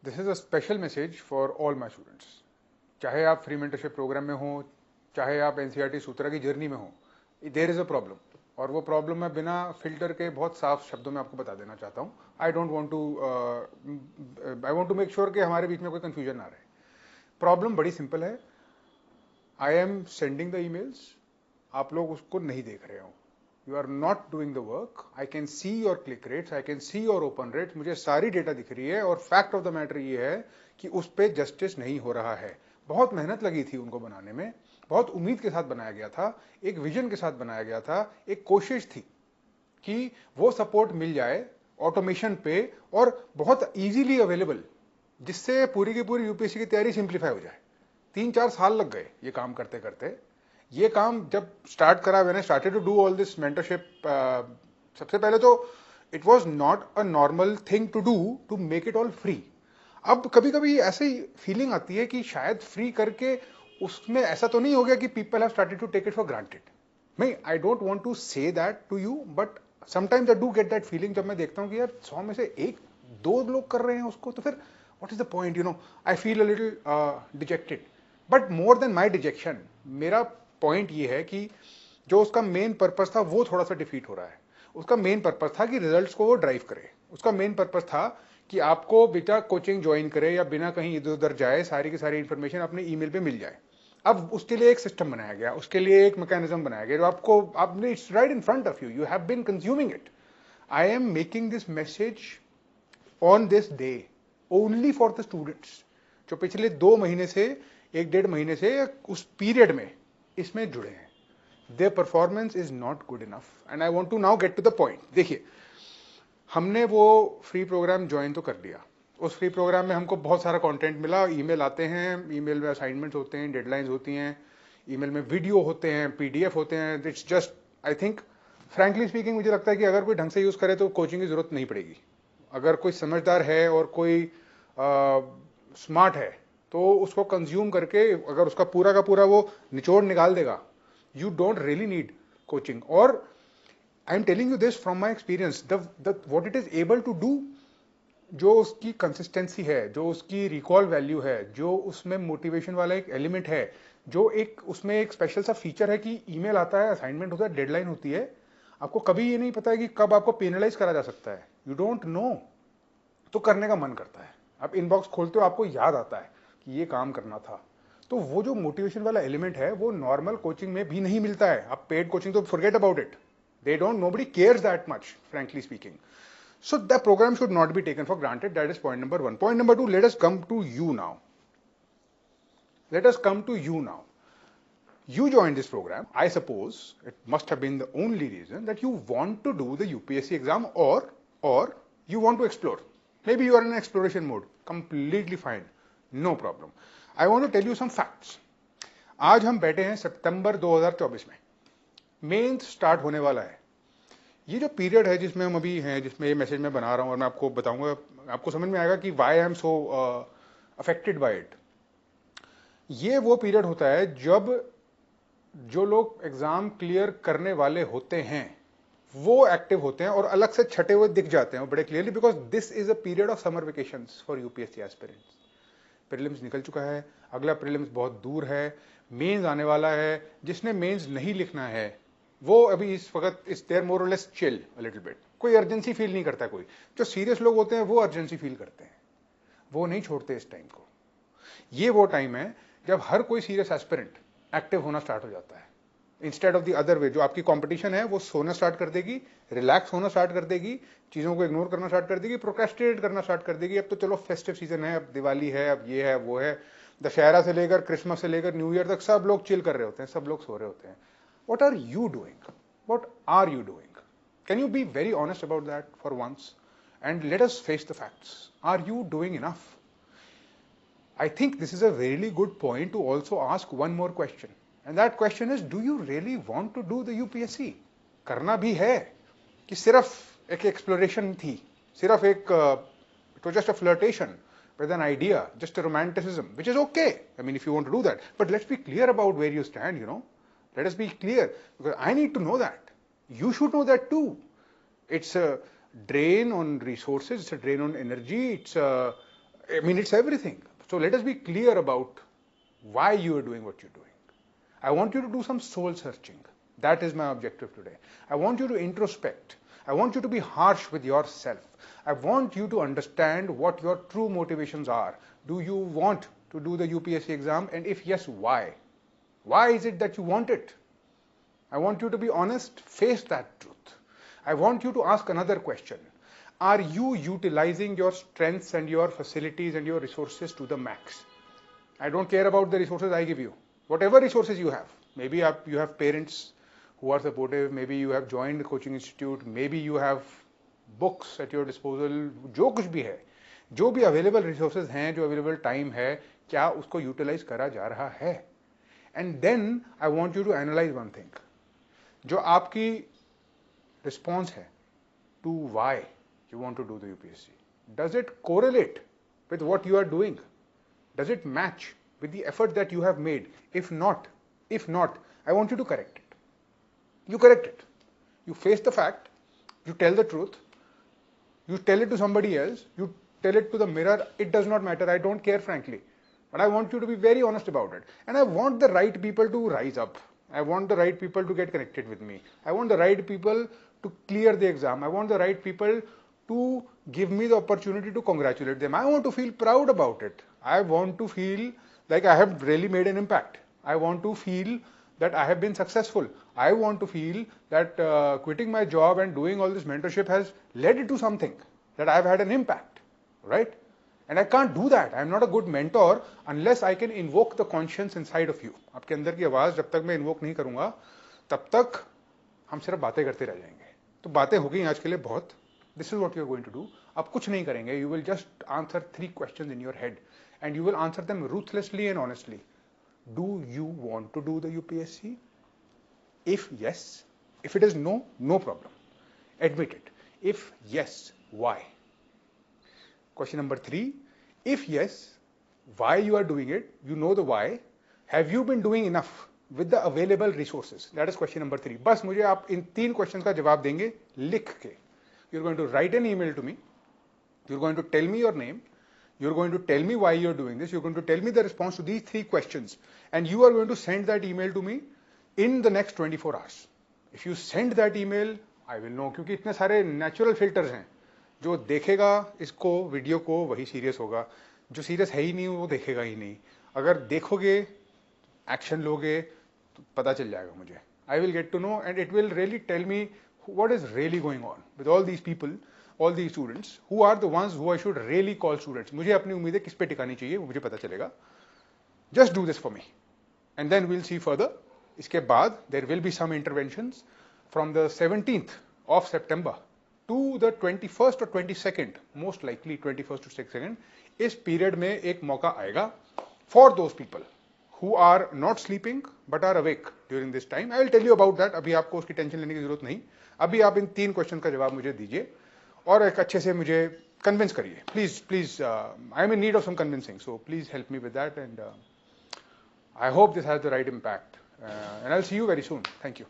This is a special message for all my students. चाहे आप free mentorship programme में हो, चाहे आप एनसीईआरटी सूत्रा की जर्नी में हो, देयर इज अ प्रॉब्लम। और वो प्रॉब्लम मैं बिना फिल्टर के बहुत साफ शब्दों में आपको बता देना चाहता हूँ। I don't want to I want to make sure कि हमारे बीच में कोई कंफ्यूजन ना रहे। प्रॉब्लम बड़ी सिंपल है। I am sending the emails, आप लोग उसको नहीं देख रहे हो। You are not doing the work. I can see your click rates, I can see your open rates, मुझे सारी डेटा दिख रही है। और फैक्ट ऑफ द मैटर ये है कि उस पर जस्टिस नहीं हो रहा है। बहुत मेहनत लगी थी उनको बनाने में, बहुत उम्मीद के साथ बनाया गया था, एक विजन के साथ बनाया गया था, एक कोशिश थी कि वो सपोर्ट मिल जाए ऑटोमेशन पे और बहुत इजीली अवेलेबल, जिससे पूरी की पूरी यूपीएससी की तैयारी सिंप्लीफाई हो जाए। 3-4 साल लग गए ये काम करते करते। ये काम जब स्टार्ट करा, मैंने started to do all this mentorship, सबसे पहले तो it was not a normal thing to do to make it all free. अब कभी कभी ऐसे ही फीलिंग आती है कि शायद फ्री करके उसमें ऐसा तो नहीं हो गया कि people have started to take it for granted. नहीं, I don't want to say that to you, but sometimes I do get that feeling जब मैं देखता हूँ कि यार 100 में से एक दो लोग कर रहे हैं उसको, तो फिर what is the point, you know. I feel a little dejected. But more than my detection, मेरा पॉइंट ये है कि जो उसका मेन पर्पस था वो थोड़ा सा डिफीट हो रहा है। उसका मेन पर्पस था कि रिजल्ट्स को वो ड्राइव करे। उसका मेन पर्पस था कि आपको बेटा कोचिंग ज्वाइन करे या बिना कहीं इधर उधर जाए सारी की सारी इंफॉर्मेशन अपने ईमेल पे मिल जाए। अब उसके लिए एक सिस्टम बनाया गया, उसके लिए एक मैकेनिज्म बनाया गया जो आपको, आपने, it's right in front of you, you have been consuming it. I am making this message on this day only for the students जो पिछले 2 महीने से, 1-1.5 महीने से उस पीरियड में इसमें जुड़े हैं। Their performance is not good enough and I want to now get to the point. देखिए, हमने वो फ्री प्रोग्राम ज्वाइन तो कर लिया। उस फ्री प्रोग्राम में हमको बहुत सारा कंटेंट मिला, ईमेल आते हैं, ईमेल में असाइनमेंट्स होते हैं, डेडलाइंस होती हैं, ईमेल में वीडियो होते हैं, पीडीएफ होते हैं। It's just, I think, frankly speaking, मुझे लगता है कि अगर कोई ढंग से यूज करे तो कोचिंग की जरूरत नहीं पड़ेगी। अगर कोई समझदार है और कोई स्मार्ट है तो उसको कंज्यूम करके अगर उसका पूरा का पूरा वो निचोड़ निकाल देगा, you don't really need coaching. और I am telling you this from my experience, the what it is able to do, जो उसकी कंसिस्टेंसी है, जो उसकी रिकॉल वैल्यू है, जो उसमें मोटिवेशन वाला एक एलिमेंट है, जो एक उसमें एक स्पेशल सा फीचर है कि ईमेल आता है, असाइनमेंट होता है, डेडलाइन होती है, आपको कभी ये नहीं पता है कि कब आपको पेनलाइज करा जा सकता है, यू डोंट नो। तो करने का मन करता है। आप इनबॉक्स खोलते हो, आपको याद आता है कि ये काम करना था। तो वो जो मोटिवेशन वाला एलिमेंट है वो नॉर्मल कोचिंग में भी नहीं मिलता है। आप पेड कोचिंग तो forget about it, they don't, nobody cares that much, frankly speaking. So the program should not be taken for granted. That is point number one. Point number two, let us come to you now. Let us come to you now. You joined this program. I suppose it must have been the only reason that you want to do the UPSC exam, or you want to explore. Maybe you are in exploration mode. Completely fine. No problem. I want to tell you some facts. आज हम बैठे हैं सितंबर 2024 में, mains start होने वाला है। ये जो पीरियड है जिसमें हम अभी हैं, जिसमें ये मैसेज मैं बना रहा हूँ और मैं आपको बताऊंगा, आपको समझ में आएगा कि why I am so affected by it. ये वो पीरियड होता है जब जो लोग एग्जाम क्लियर करने वाले होते हैं वो एक्टिव होते हैं और अलग से छटे हुए दिख जाते हैं बड़े clearly, because this is a period of summer vacations for UPSC aspirants. Prelims निकल चुका है, अगला प्रीलिम्स बहुत दूर है, मेंस आने वाला है। जिसने मेंस नहीं लिखना है वो अभी इस वक्त इस देयर मोर और less chill a little bit, कोई अर्जेंसी फील नहीं करता। कोई जो सीरियस लोग होते हैं वो अर्जेंसी फील करते हैं, वो नहीं छोड़ते इस टाइम को। ये वो टाइम है जब हर कोई सीरियस एस्पिरेंट एक्टिव होना स्टार्ट हो जाता है, instead of the other way. जो आपकी कंपटीशन है वो सोना स्टार्ट कर देगी, रिलैक्स होना स्टार्ट कर देगी, चीजों को इग्नोर करना स्टार्ट कर देगी, प्रोक्रेस्टिनेट करना स्टार्ट कर देगी। अब तो चलो फेस्टिव सीजन है, अब दिवाली है, अब ये है वो है, दशहरा से लेकर क्रिसमस से लेकर न्यू ईयर तक सब लोग चिल कर रहे होते हैं, सब लोग सो रहे होते हैं। What are you doing? What are you doing? Can you be very honest about that for once and let us face the facts? Are you doing enough? I think this is a really good point to also ask one more question. And that question is, do you really want to do the UPSC? करना भी है कि सिर्फ एक exploration थी, सिर्फ एक it was just a flirtation with an idea, just a romanticism, which is okay. I mean, if you want to do that. But let's be clear about where you stand, you know. Let us be clear, because I need to know that. You should know that too. It's a drain on resources, it's a drain on energy, it's a I mean, it's everything. So let us be clear about why you are doing what you're doing. I want you to do some soul searching. That is my objective today. I want you to introspect. I want you to be harsh with yourself. I want you to understand what your true motivations are. Do you want to do the UPSC exam? And if yes, why? Why is it that you want it? I want you to be honest, face that truth. I want you to ask another question. Are you utilizing your strengths and your facilities and your resources to the max? I don't care about the resources I give you. Whatever resources you have. Maybe you have parents who are supportive, maybe you have joined the coaching institute, maybe you have books at your disposal, जो कुछ भी है, जो भी available resources हैं, जो available time है, क्या उसको utilize करा जा रहा है? And then I want you to analyze one thing. जो आपकी response है to why you want to do the UPSC, does it correlate with what you are doing? Does it match with the effort that you have made? If not, I want you to correct it. You correct it. You face the fact, you tell the truth, you tell it to somebody else, you tell it to the mirror, it does not matter, I don't care frankly. But I want you to be very honest about it. And I want the right people to rise up. I want the right people to get connected with me. I want the right people to clear the exam. I want the right people to give me the opportunity to congratulate them. I want to feel proud about it. I want to feel like I have really made an impact. I want to feel that I have been successful. I want to feel that quitting my job and doing all this mentorship has led to something, that I have had an impact, right? And I can't do that. I am not a good mentor unless I can invoke the conscience inside of you. आपके अंदर की आवाज जब तक मैं invoke नहीं करूंगा, तब तक हम सिर्फ बातें करते रह जाएंगे. तो बातें हो गई आज के लिए बहुत. This is what you are going to do. आप कुछ नहीं करेंगे. You will just answer 3 questions in your head, and you will answer them ruthlessly and honestly. Do you want to do the UPSC? If yes, if it is no, no problem. Admit it. If yes, why? Question number 3, if yes, why you are doing it, you know the why. Have you been doing enough with the available resources? That is question number 3. बस मुझे आप इन 3 questions का जवाब देंगे लिख के. You're going to write an email to me. You're going to tell me your name. You're going to tell me why you're doing this. You're going to tell me the response to these 3 questions. And you are going to send that email to me in the next 24 hours. If you send that email, I will know. क्योंकि इतने सारे natural filters हैं. जो देखेगा इसको video को वही serious होगा, जो सीरियस है ही नहीं वो देखेगा ही नहीं. अगर देखोगे, एक्शन लोगे तो पता चल जाएगा मुझे. I will get to know and it will really tell me what is really going on with all these people, all these students who are the ones who I should really call students. मुझे अपनी उम्मीदें किस पे टिकानी चाहिए वो मुझे पता चलेगा. Just do this for me and then we'll see further. इसके बाद there will be some interventions from the 17th of September to the 21st or 22nd, most likely 21st to 22nd, इस पीरियड में एक मौका आएगा for those people who are not sleeping but are awake during this time. I will tell you about that. अभी आपको उसकी tension लेने की जरूरत नहीं. अभी आप इन 3 क्वेश्चन का जवाब मुझे दीजिए और एक अच्छे से मुझे कन्विंस करिए. Please I am in need of some convincing, so please help me with that and I hope this has the right impact and I will see you very soon. Thank you.